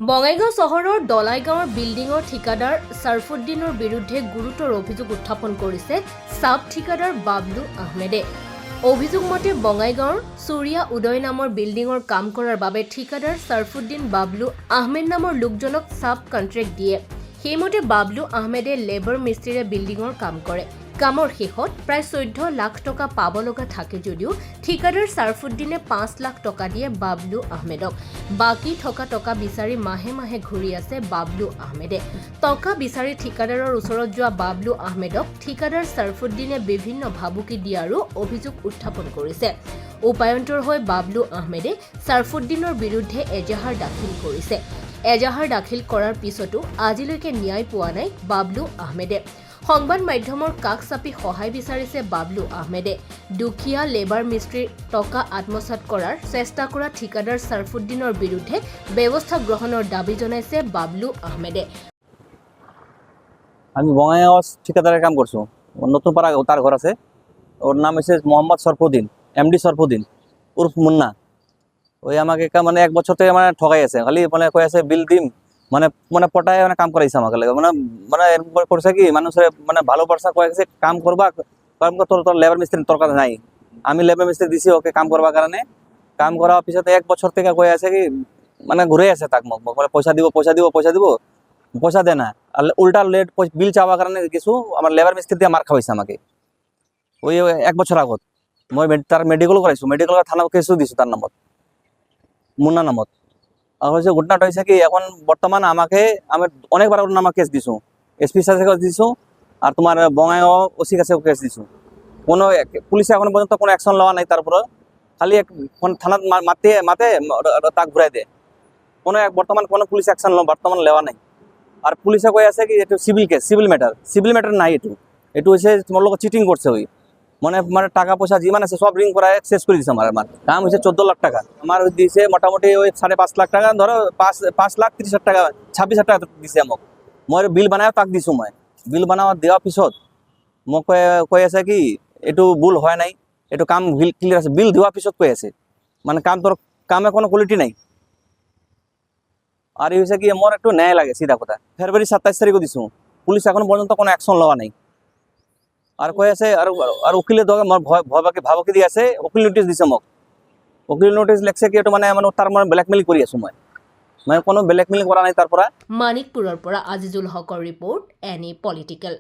বঙাইগাঁও চহৰৰ দলাইগাঁৱৰ বিল্ডিঙৰ ঠিকাদাৰ ছাৰফুদ্দিনৰ বিৰুদ্ধে গুৰুতৰ অভিযোগ উত্থাপন কৰিছে ছাব ঠিকাদাৰ বাবলু আহমেদে। অভিযোগ মতে বঙাইগাঁৱৰ চুৰিয়া উদয় নামৰ বিল্ডিঙৰ কাম কৰাৰ বাবে ঠিকাদাৰ ছাৰফুদ্দিন বাবলু আহমেদ নামৰ লোকজনক ছাব কণ্ট্ৰেক্ট দিয়ে। সেইমতে বাবলু আহমেদে লেবাৰ মিস্ত্ৰীৰে বিল্ডিঙৰ কাম কৰে। কামৰ শেষত প্ৰায় 14 লাখ টকা পাব লগা থাকে যদিও ঠিকাদাৰ ছাৰফুদ্দিনে 5 লাখ টকা দিয়ে বাবলু আহমেদক। বাকী থকা টকা বিচাৰি মাহে মাহে ঘূৰি আছে বাবলু আহমেদে। টকা বিচাৰি ঠিকাদাৰৰ ওচৰত যোৱা বাবলু আহমেদক ঠিকাদাৰ ছাৰফুদ্দিনে বিভিন্ন ভাবুকি দিয়াৰো অভিযোগ উত্থাপন কৰিছে। উপায়ন্তৰ হৈ বাবলু আহমেদে ছাৰফুদ্দিনৰ বিৰুদ্ধে এজাহাৰ দাখিল কৰিছে। এজাহাৰ দাখিল কৰাৰ পিছতো আজিলৈকে ন্যায় পোৱা নাই বাবলু আহমেদে। সংবাদ মাধ্যমৰ কাষ চাপি সহায় বিচাৰিছে বাবলু আহমেদে। দুখীয়া লেবাৰ মিস্ত্ৰীৰ টকা আত্মসাৎ কৰাৰ চেষ্টা কৰা ঠিকাদাৰ ছাৰফুদ্দিনৰ বিৰুদ্ধে ব্যৱস্থা গ্ৰহণৰ দাবী জনাইছে বাবলু আহমেদে। আমি বঙাইগাঁও ঠিকাদারের কাম করছো, নতুন পাড়া তার ঘর আছে, ওর নাম হচ্ছে মোহাম্মদ সরফুদ্দিন, এমডি সরফুদ্দিন উর্ফ মুন্না। ওই আমাকে মানে 1 বছর থেকে মানে ঠকাই আছে, খালি মানে কই আছে বিল দিম, মানে মানে পটায় মানে কাম করাইছে আমাকে মানে মানে এরকম করছে কি মানুষের মানে ভালো পয়সা কয়ে গেছে কাম করবা, তোর তোর লেবার মিস্ত্রি তোর কাছে নাই। আমি লেবার মিস্ত্রি দিছি ওকে কাম করবার কারণে। কাম করার পিছতে 1 বছর থেকে কয়ে আছে কি মানে ঘুরে আছে তাক মুখ মানে পয়সা দিব পয়সা দিব পয়সা দিব, পয়সা দেয় না। আর উল্টা লেট বিল চাওয়ার কারণে কিছু আমার লেবার মিস্ত্রি দিয়ে মার খাওয়াইছে আমাকে। ওই 1 বছর আগত মই তার মেডিকেল করাইছো, মেডিকেল থানা কেসও দিছো তার নামত, মুন্না নামত। আর হচ্ছে ঘটনাটা হয়েছে কি এখন বর্তমান আমাকে আমি অনেকবার ওর নামে কেস দিছো, এসপি সাথে কেস দিছো, আর তোমার বঙাইগাঁও ওসি কাছে কেস দিছো। কোনো পুলিশে এখন পর্যন্ত কোনো অ্যাকশন লওয়া নাই তার উপরে, খালি থানাত মাতে মাতে তাক ঘুরাই দেয়। কোনো বর্তমান কোনো পুলিশ অ্যাকশন বর্তমান লেওয়া নাই। আর পুলিশে কই আছে কি এটা সিভিল কেস, সিভিল ম্যাটার নাই। এটু হচ্ছে তোমার লোক চিটিং করছে, ওই মানে মানে টাকা পয়সা যিমান আছে সব রিং করায় শেষ করে দিছে। আমার দাম হচ্ছে 14 লাখ টাকা, আমার দিয়েছে মোটামুটি ওই 5.5 লাখ টাকা, ধরো 5 লাখ 30 হাজার টাকা 26 হাজার টাকা দিছে আমাক। মই বিল বানায় তাক দিছো। মই বিল বানাওয়া দেওয়ার পিছত মোক কৈ আছে কি এইটো ভুল হয় নাই, এইটো কাম ক্লিয়ার আছে। বিল দেওয়ার পিছত কৈ আছে মানে কাম তোর কামে কোনো কোয়ালিটি নাই। আর এই হয়েছে কি আমার একটু ন্যায় লাগে সিধা কথা। ফেব্রুয়ারি 27 তারিখও দিছো, পুলিশ এখন পর্যন্ত কোনো অ্যাকশন লওয়া নাই। আর কই আছে আর উকিলের দোকান ভাবকে দিয়ে আছে, উকিল নোটিস দিছে মোক। উকিল নোটিস লেখছে কি এটা মানে তার মানে ব্ল্যাকমেইল কৰি আছো মই, মানে কোনো ব্ল্যাকমেইল কৰা নাই। তাৰপৰ মানিকপুৰৰ পৰা আজিজুল হকৰ ৰিপৰ্ট, এনি পলিটিকেল।